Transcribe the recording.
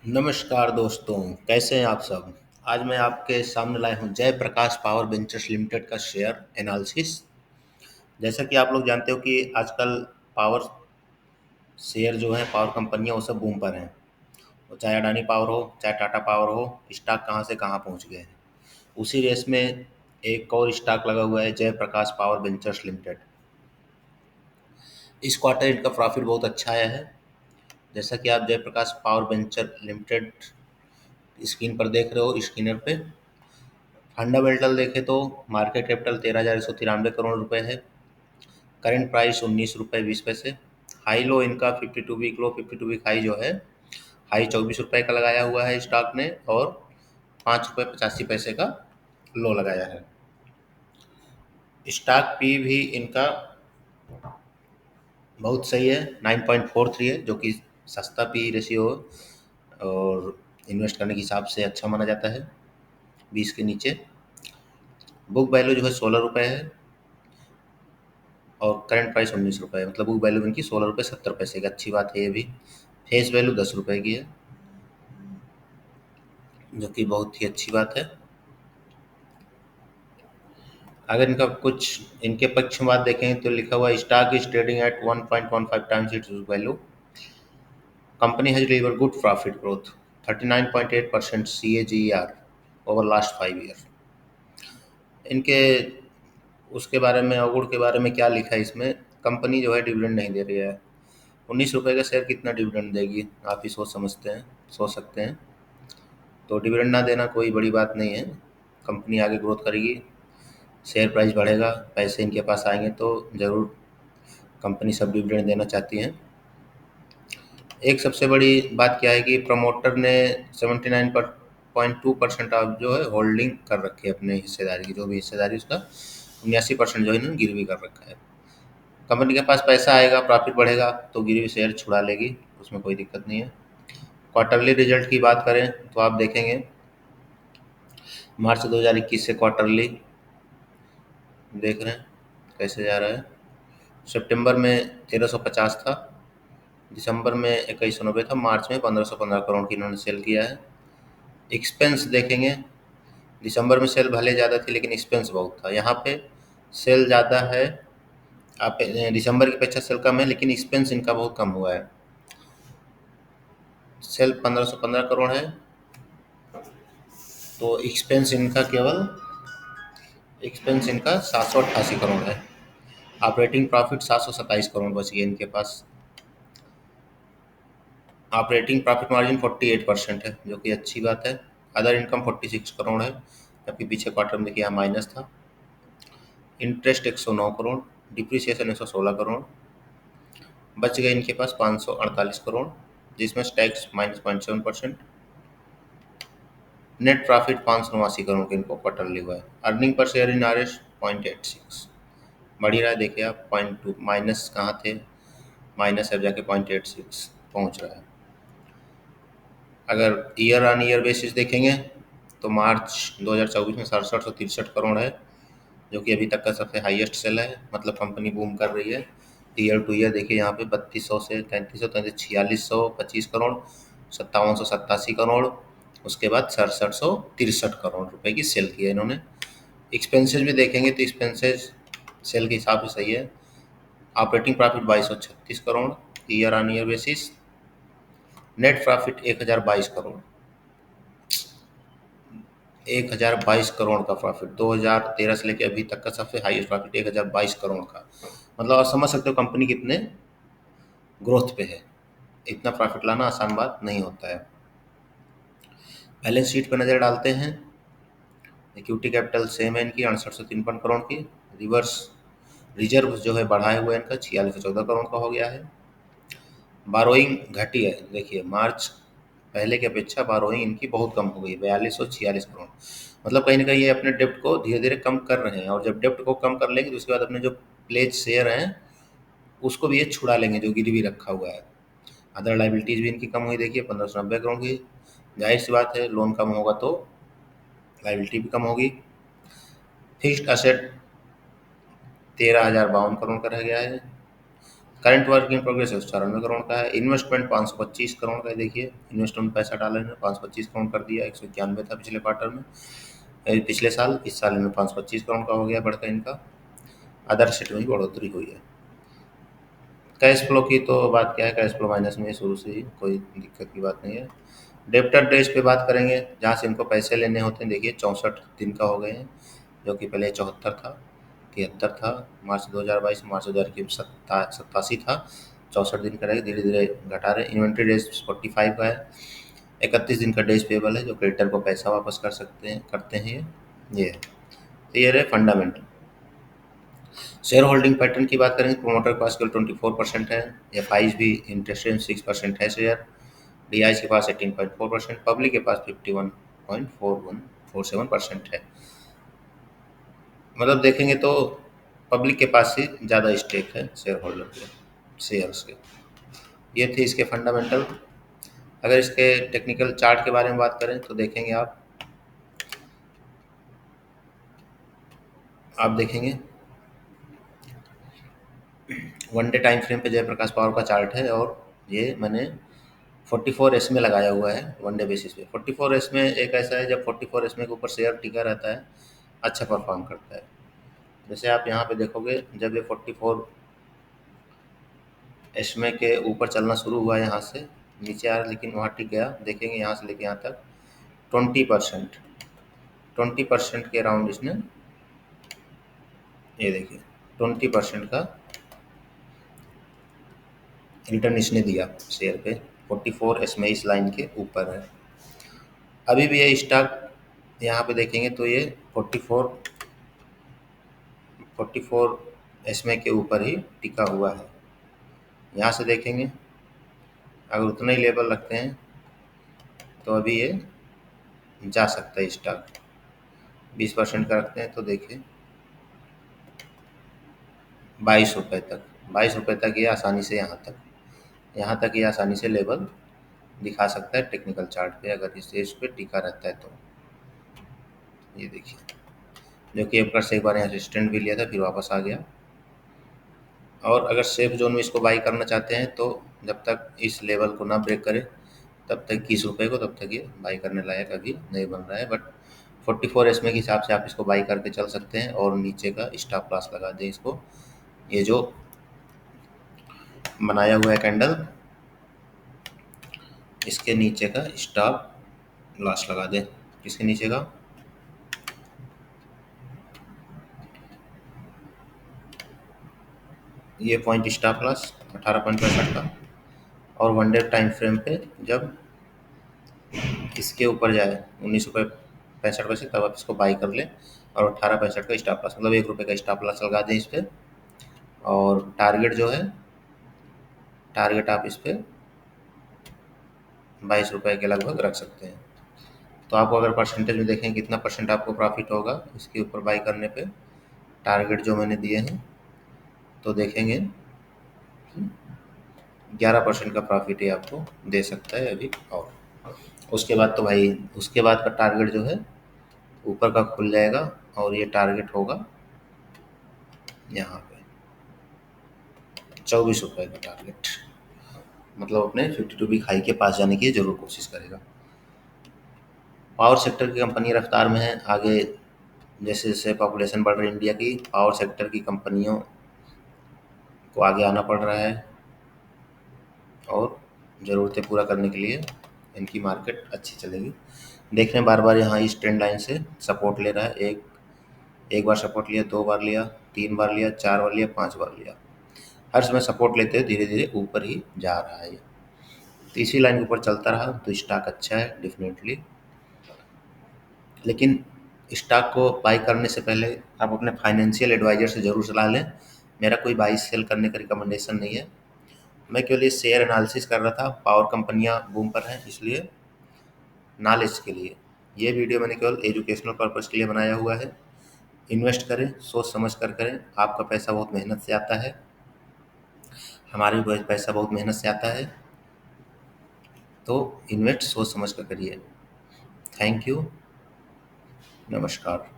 नमस्कार दोस्तों, कैसे हैं आप सब। आज मैं आपके सामने लाया हूं जय प्रकाश पावर वेंचर्स लिमिटेड का शेयर एनालिसिस। जैसा कि आप लोग जानते हो कि आजकल पावर शेयर जो है, पावर कंपनियां वो सब बूम पर हैं। वो चाहे अडानी पावर हो, चाहे टाटा पावर हो, स्टॉक कहां से कहां पहुंच गए हैं। उसी रेस में एक और स्टॉक लगा हुआ है, जय प्रकाश पावर वेंचर्स लिमिटेड। इस क्वार्टर इनका प्रॉफिट बहुत अच्छा आया है। जैसा कि आप जय प्रकाश पावर वेंचर लिमिटेड स्क्रीन पर देख रहे हो, स्क्रीनर पे फंडामेंटल देखें तो मार्केट कैपिटल 13,193 करोड़ रुपए है। करंट प्राइस 19 रुपये 20 पैसे। हाई लो इनका 52 वीक लो, 52 वीक हाई जो है, हाई 24 रुपये का लगाया हुआ है स्टॉक ने, और 5 रुपये 85 पैसे का लो लगाया है। स्टॉक पी भी इनका बहुत सही है, 9.43 है, जो कि सस्ता पी रेशियो और इन्वेस्ट करने के हिसाब से अच्छा माना जाता है, 20 के नीचे। बुक वैल्यू जो है 16 रुपये है और करंट प्राइस 19 रुपये है, मतलब बुक वैल्यू इनकी 16 रुपये 70 पैसे की। अच्छी बात है ये भी। फेस वैल्यू 10 रुपये की है, जो कि बहुत ही अच्छी बात है। अगर इनका कुछ इनके पक्ष में बात देखें तो लिखा हुआ है stock is trading at 1.15 times it's value. Company has deliver good profit growth, 39.8% CAGR over last 5 year. इनके उसके बारे में, अवगुण के बारे में क्या लिखा है इसमें। कंपनी जो है डिविडेंड नहीं दे रही है। 19 रुपये का शेयर कितना डिविडेंड देगी, आप ही सोच सकते हैं। तो डिविडेंड ना देना कोई बड़ी बात नहीं है। कंपनी आगे ग्रोथ करेगी, शेयर प्राइस बढ़ेगा, पैसे इनके पास आएंगे तो ज़रूर कंपनी सब डिविडेंड देना चाहती है। एक सबसे बड़ी बात क्या है कि प्रमोटर ने 79.2% ऑफ जो है होल्डिंग कर रखी है अपने हिस्सेदारी की, जो भी हिस्सेदारी उसका 79% जो है इन्होंने गिरवी कर रखा है। कंपनी के पास पैसा आएगा, प्रॉफिट बढ़ेगा तो गिरवी शेयर छुड़ा लेगी, उसमें कोई दिक्कत नहीं है। क्वार्टरली रिजल्ट की बात करें तो आप देखेंगे मार्च 2021 से क्वार्टरली देख रहे हैं कैसे जा रहा है। सितंबर में 1350 था, दिसंबर में 2190 था, मार्च में 1515 करोड़ की इन्होंने सेल किया है। एक्सपेंस देखेंगे, दिसंबर में सेल भले ज़्यादा थी लेकिन एक्सपेंस बहुत था। यहाँ पे सेल ज़्यादा है, आप दिसंबर की अपेक्षा सेल कम है, लेकिन एक्सपेंस इनका बहुत कम हुआ है। सेल 1515 करोड़ है, तो एक्सपेंस इनका 788 करोड़ है। ऑपरेटिंग प्रॉफिट 727 करोड़ बच गए इनके पास। ऑपरेटिंग प्रॉफिट मार्जिन 48% है, जो कि अच्छी बात है। अदर इनकम 46 करोड़ है, जबकि पीछे क्वार्टर में देखिए यहाँ माइनस था। इंटरेस्ट 109 करोड़, डिप्रिसिएशन 116 करोड़, बच गए इनके पास 548 करोड़, जिसमें टैक्स -0.7%। नेट प्रॉफिट 589 करोड़ के इनको क्वार्टरली हुआ है। Earning per share in RS 0.86, बढ़ ही रहा है। देखिए आप 0.2 माइनस कहाँ थे, माइनस अब जाके 0.86 पहुँच रहा है। अगर ईयर ऑन ईयर बेसिस देखेंगे तो मार्च 2024 में 6763 करोड़ है, जो कि अभी तक का सबसे हाईएस्ट सेल है, मतलब कंपनी बूम कर रही है। ईयर टू ईयर देखिए यहाँ पे 3200 से 3300, 4625 करोड़, 5787 करोड़, उसके बाद 6763 करोड़ रुपए की सेल की है इन्होंने। एक्सपेंसेस भी देखेंगे तो एक्सपेंसेस सेल के हिसाब से सही है। Operating profit 2236 crore year on year basis. Net profit 1022 crore, 1022 crore का प्रॉफिट 2013 से लेकर अभी तक का सबसे हाईएस्ट प्रॉफिट 1022 करोड़ का। मतलब आप समझ सकते हो कंपनी कितने ग्रोथ पे है। इतना प्रॉफिट लाना आसान बात नहीं होता है। बैलेंस शीट पर नज़र डालते हैं। इक्विटी कैपिटल सेम है इनकी 6853 करोड़ की। रिवर्स रिजर्व जो है बढ़ाए हुए इनका 4614 करोड़ का हो गया है। बारोइंग घटी है, देखिए मार्च पहले की अपेक्षा बारोइंग इनकी बहुत कम हो गई, 4246 करोड़। मतलब कहीं ना कहीं ये अपने डेप्ट को धीरे धीरे कम कर रहे हैं, और जब डेप्ट को कम कर लेंगे तो उसके बाद अपने जो प्लेज शेयर हैं उसको भी ये छुड़ा लेंगे जो गिरवी रखा हुआ है। अदर लाइबिलिटीज़ भी इनकी कम हुई, देखिए 1590 करोड़ की। जाहिर सी बात है, लोन कम होगा तो लाइबिलिटी भी कम होगी। फिक्स्ड असेट 13,052 करोड़ का रह गया है। Current work in progress 194 crore का है। इन्वेस्टमेंट 525 करोड़ का है। देखिए इन्वेस्टमेंट पैसा डाला है 525 करोड़ कर दिया, 191 था पिछले क्वार्टर में, पिछले साल। इस साल में 525 करोड़ का हो गया बढ़कर इनका। अदर सेट में भी बढ़ोतरी हुई है। कैश फ्लो की तो बात क्या है, कैश फ्लो माइनस में है शुरू से ही, कोई दिक्कत की बात नहीं है। डेप्टर डेज पे बात करेंगे, जहाँ से इनको पैसे लेने होते हैं। देखिए 64 दिन का हो गए हैं, जो कि पहले 74 था, 73 था मार्च 2022, मार्च 2087 था। 64 दिन का रहेगा, धीरे धीरे घटा रहे। इन्वेंट्री डेज 45 का है। 31 दिन का डेज पेबल है, जो क्रेडिटर को पैसा वापस कर सकते हैं, करते हैं ये है। तो ये रहे फंडामेंटल। शेयर होल्डिंग पैटर्न की बात करें, प्रोमोटर के पास केवल 24% है। एफ भी इंटरेस्ट 6% है शेयर। डी के पास 18.4%, पब्लिक के पास 51.47% है। मतलब देखेंगे तो पब्लिक के पास ही ज़्यादा स्टेक है शेयर होल्डर के, शेयर्स के। ये थे इसके फंडामेंटल। अगर इसके टेक्निकल चार्ट के बारे में बात करें तो देखेंगे आप देखेंगे वन डे टाइम फ्रेम पे जयप्रकाश पावर का चार्ट है, और ये मैंने 44S में लगाया हुआ है वन डे बेसिस पे। 44S में एक ऐसा है, जब 44S में के ऊपर शेयर टिका रहता है, अच्छा परफॉर्म करता है। जैसे आप यहाँ पे देखोगे, जब ये 44S में के ऊपर चलना शुरू हुआ यहाँ से नीचे आ रहा, लेकिन वहाँ टिक गया। देखेंगे यहाँ से लेके यहाँ तक 20% के अराउंड इसने, ये देखिए 20% का रिटर्न इसने दिया शेयर पे। 44S में इस लाइन के ऊपर है। अभी भी ये स्टॉक यहाँ पे देखेंगे तो ये 44 में के ऊपर ही टिका हुआ है। यहाँ से देखेंगे अगर उतना ही लेवल रखते हैं तो अभी ये जा सकता है स्टॉक। 20% का रखते हैं तो देखिए 22 रुपये तक, 22 रुपये तक ये आसानी से यहाँ तक ये आसानी से लेवल दिखा सकता है टेक्निकल चार्ट पे, अगर इस स्टेज पे टिका रहता है तो। ये देखिए, जो कि एक बार से एक बार यहाँ से स्टैंड भी लिया था, फिर वापस आ गया। और अगर सेफ जोन में इसको बाई करना चाहते हैं तो जब तक इस लेवल को ना ब्रेक करे तब तक 21 रुपये को, तब तक ये बाई करने लायक अभी नहीं बन रहा है। बट 44 के हिसाब से आप इसको बाई करके चल सकते हैं, और नीचे का स्टॉप लॉस लगा दें इसको। ये जो बनाया हुआ है कैंडल, इसके नीचे का स्टॉप लॉस लगा दें। इसके नीचे का ये पॉइंट स्टॉप लॉस 18.65 का, और वन डे टाइम फ्रेम पे जब इसके ऊपर जाए 19 रुपये 65 पैसे, तब आप इसको बाई कर लें। और 18.65 का स्टॉप लॉस, मतलब 1 रुपये का स्टॉप लॉस लगा दें इस पर। और टारगेट जो है, टारगेट आप इस पर 22 रुपये के लगभग रख सकते हैं। तो आपको अगर परसेंटेज में देखें कितना परसेंट आपको प्रॉफिट होगा इसके ऊपर बाई करने पे, टारगेट जो मैंने दिए हैं तो देखेंगे 11% का प्रॉफिट ही आपको दे सकता है अभी। और उसके बाद तो भाई, उसके बाद का टारगेट जो है ऊपर का खुल जाएगा, और ये टारगेट होगा यहाँ पे 24 रुपये का टारगेट। मतलब अपने 52 वीक हाई के पास जाने की जरूर कोशिश करेगा। पावर सेक्टर की कंपनी रफ्तार में है आगे। जैसे जैसे पॉपुलेशन बढ़ रही है इंडिया की, पावर सेक्टर की कंपनियों को आगे आना पड़ रहा है, और ज़रूरतें पूरा करने के लिए इनकी मार्केट अच्छी चलेगी। देख रहे हैं बार बार यहाँ इस ट्रेंड लाइन से सपोर्ट ले रहा है। एक बार सपोर्ट लिया, 2 बार लिया, 3 बार लिया, 4 बार लिया, 5 बार लिया। हर समय सपोर्ट लेते हुए धीरे धीरे ऊपर ही जा रहा है। तो इसी लाइन के ऊपर चलता रहा तो स्टॉक अच्छा है डेफिनेटली। लेकिन स्टॉक को बाई करने से पहले आप अपने फाइनेंशियल एडवाइजर से ज़रूर सलाह लें। मेरा कोई बाई सेल करने का रिकमेंडेशन नहीं है। मैं केवल ये शेयर एनालिसिस कर रहा था, पावर कंपनियां बूम पर हैं इसलिए, नॉलेज के लिए। ये वीडियो मैंने केवल एजुकेशनल पर्पज़ के लिए बनाया हुआ है। इन्वेस्ट करें, सोच समझ कर करें। आपका पैसा बहुत मेहनत से आता है, हमारा भी पैसा बहुत मेहनत से आता है। तो इन्वेस्ट सोच समझ कर करिए। थैंक यू, नमस्कार।